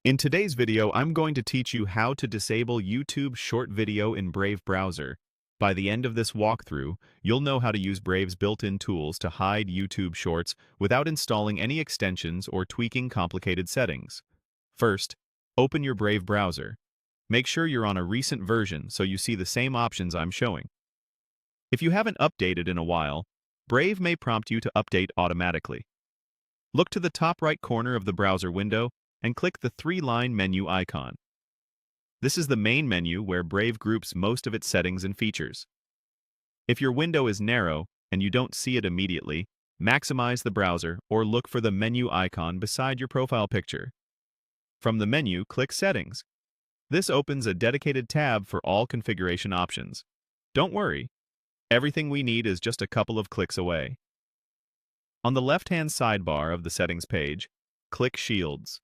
In today's video, I'm going to teach you how to disable YouTube short video in Brave browser. By the end of this walkthrough, you'll know how to use Brave's built-in tools to hide YouTube shorts without installing any extensions or tweaking complicated settings. First, open your Brave browser. Make sure you're on a recent version so you see the same options I'm showing. If you haven't updated in a while, Brave may prompt you to update automatically. Look to the top right corner of the browser window and click the three-line menu icon. This is the main menu where Brave groups most of its settings and features. If your window is narrow and you don't see it immediately, maximize the browser or look for the menu icon beside your profile picture. From the menu, click Settings. This opens a dedicated tab for all configuration options. Don't worry, everything we need is just a couple of clicks away. On the left-hand sidebar of the settings page, click Shields.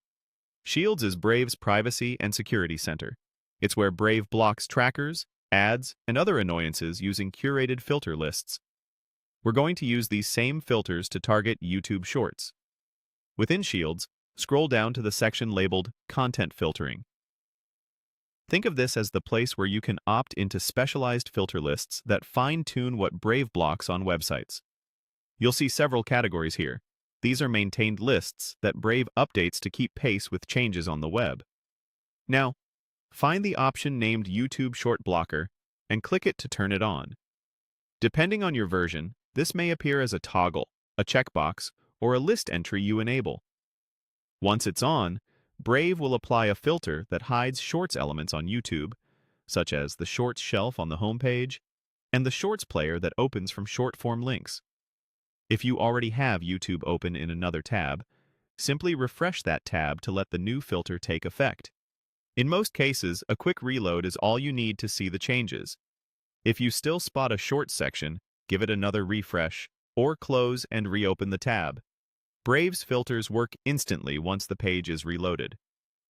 Shields is Brave's privacy and security center. It's where Brave blocks trackers, ads, and other annoyances using curated filter lists. We're going to use these same filters to target YouTube Shorts. Within Shields, scroll down to the section labeled Content Filtering. Think of this as the place where you can opt into specialized filter lists that fine-tune what Brave blocks on websites. You'll see several categories here. These are maintained lists that Brave updates to keep pace with changes on the web. Now, find the option named YouTube Short Blocker and click it to turn it on. Depending on your version, this may appear as a toggle, a checkbox, or a list entry you enable. Once it's on, Brave will apply a filter that hides Shorts elements on YouTube, such as the Shorts shelf on the homepage and the Shorts player that opens from short-form links. If you already have YouTube open in another tab, simply refresh that tab to let the new filter take effect. In most cases, a quick reload is all you need to see the changes. If you still spot a Shorts section, give it another refresh, or close and reopen the tab. Brave's filters work instantly once the page is reloaded.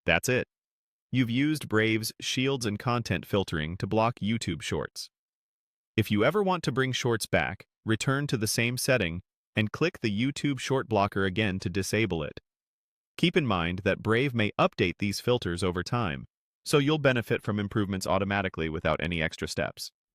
That's it. You've used Brave's Shields and Content Filtering to block YouTube Shorts. If you ever want to bring Shorts back, return to the same setting and click the YouTube Short Blocker again to disable it. Keep in mind that Brave may update these filters over time, so you'll benefit from improvements automatically without any extra steps.